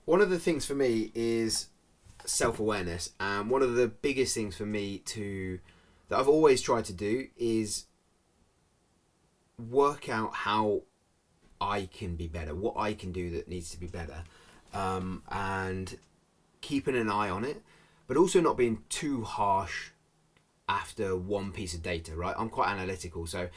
one of the things for me is self-awareness, and one of the biggest things for me that I've always tried to do is work out how I can be better, what I can do that needs to be better, and keeping an eye on it, but also not being too harsh after one piece of data, right? I'm quite analytical, so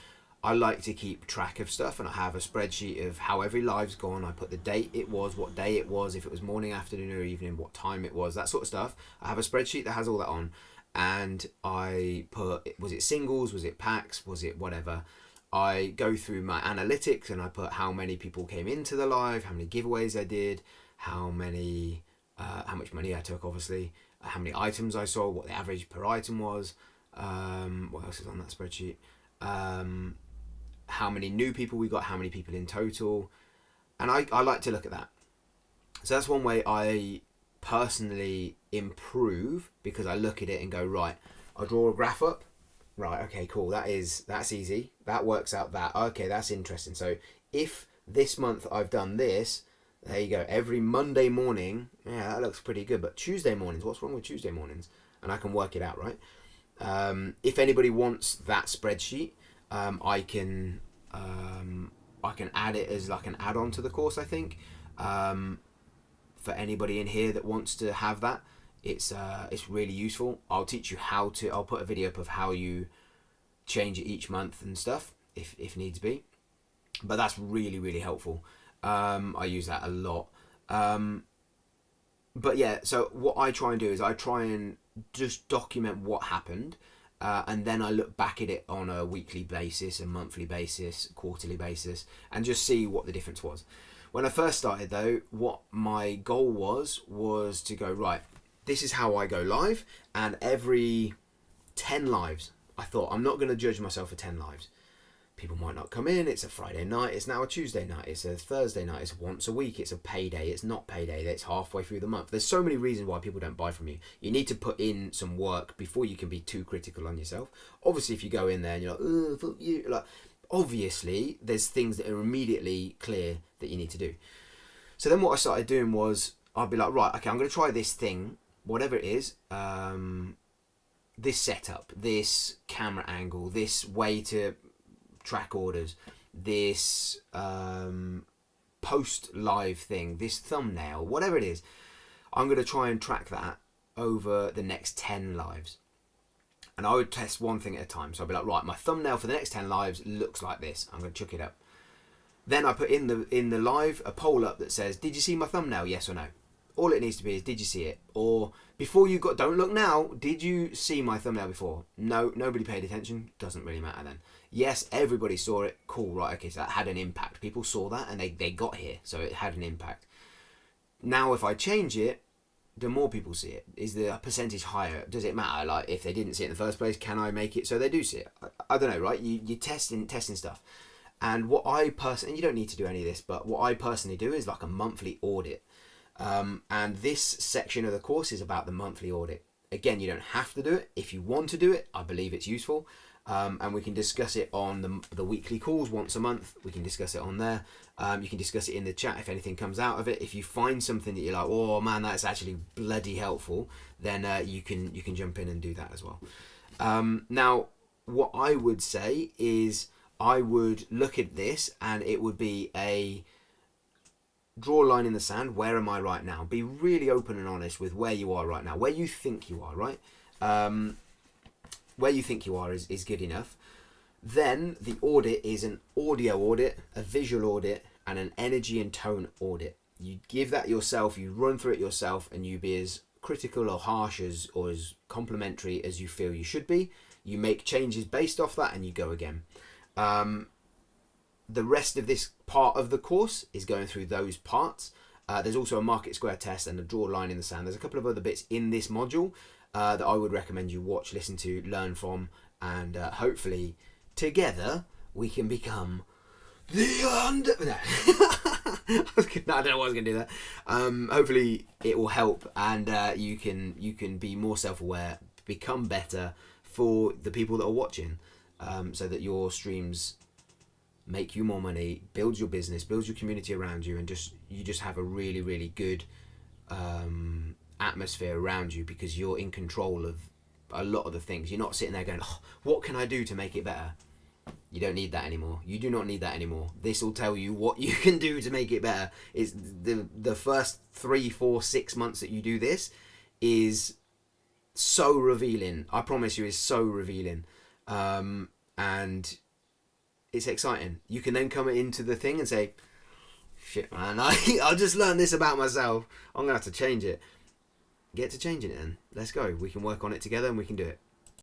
I like to keep track of stuff, and I have a spreadsheet of how every live's gone. I put the date it was, what day it was, if it was morning, afternoon or evening, what time it was, that sort of stuff. I have a spreadsheet that has all that on, and I put, was it singles, was it packs, was it whatever. I go through my analytics and I put how many people came into the live, how many giveaways I did, how much money I took, obviously, how many items I sold, what the average per item was, what else is on that spreadsheet, how many new people we got, how many people in total, and I like to look at that. So that's one way I personally improve, because I look at it and go, right, I'll draw a graph up. Right, okay, cool, that's easy, that works out that, okay, that's interesting. So if this month I've done this, there you go, every Monday morning, yeah, that looks pretty good, but Tuesday mornings, what's wrong with Tuesday mornings? And I can work it out, right? If anybody wants that spreadsheet, I can add it as like an add-on to the course, I think. For anybody in here that wants to have that, it's really useful. I'll teach you I'll put a video up of how you change it each month and stuff, if needs be. But that's really, really helpful. I use that a lot. But yeah, so what I try and do is I try and just document what happened, and then I look back at it on a weekly basis, a monthly basis, quarterly basis, and just see what the difference was. When I first started though, what my goal was to go, right, this is how I go live, and every 10 lives, I thought, I'm not going to judge myself for 10 lives. People might not come in, it's a Friday night, it's now a Tuesday night, it's a Thursday night, it's once a week, it's a payday, it's not payday, it's halfway through the month. There's so many reasons why people don't buy from you. You need to put in some work before you can be too critical on yourself. Obviously, if you go in there and you're like, oh, fuck you, like, obviously, there's things that are immediately clear that you need to do. So then what I started doing was, I'd be like, right, okay, I'm going to try this thing, whatever it is, this setup, this camera angle, this way to track orders, this post live thing, this thumbnail, whatever it is, I'm going to try and track that over the next 10 lives. And I would test one thing at a time. So I'd be like, right, my thumbnail for the next 10 lives looks like this. I'm going to chuck it up. Then I put in the live a poll up that says, did you see my thumbnail? Yes or no? All it needs to be is, did you see it? Or before you got, don't look now, did you see my thumbnail before? No, nobody paid attention. Doesn't really matter then. Yes, everybody saw it. Cool, right, okay, so that had an impact. People saw that and they got here, so it had an impact. Now if I change it, the more people see it. Is the percentage higher? Does it matter? Like, if they didn't see it in the first place, can I make it so they do see it? I don't know, right? You're testing stuff. And what I personally, and you don't need to do any of this, but what I personally do is like a monthly audit. And this section of the course is about the monthly audit. Again, you don't have to do it. If you want to do it, I believe it's useful. And we can discuss it on the weekly calls once a month. We can discuss it on there. You can discuss it in the chat if anything comes out of it. If you find something that you're like, oh man, that's actually bloody helpful, then you can jump in and do that as well. Now, what I would say is I would look at this and it would be a draw a line in the sand. Where am I right now? Be really open and honest with where you are right now, where you think you are, right? Where you think you are is good enough. Then the audit is an audio audit, a visual audit, and an energy and tone audit. You give that yourself, you run through it yourself, and you be as critical or harsh or as complimentary as you feel you should be. You make changes based off that and you go again. The rest of this part of the course is going through those parts. There's also a market square test and a draw line in the sand. There's a couple of other bits in this module that I would recommend you watch, listen to, learn from, and hopefully together we can become the under... No. I don't know why I was going to do that. Hopefully it will help, and you can be more self-aware, become better for the people that are watching, so that your streams make you more money, builds your business, builds your community around you, and you just have a really, really good atmosphere around you because you're in control of a lot of the things. You're not sitting there going, oh, what can I do to make it better? You don't need that anymore. You do not need that anymore. This will tell you what you can do to make it better. It's the first 3, 4, 6 months that you do this is so revealing. I promise you, it's so revealing. And it's exciting. You can then come into the thing and say, shit, man, I just learned this about myself. I'm going to have to change it. Get to changing it then. Let's go. We can work on it together and we can do it.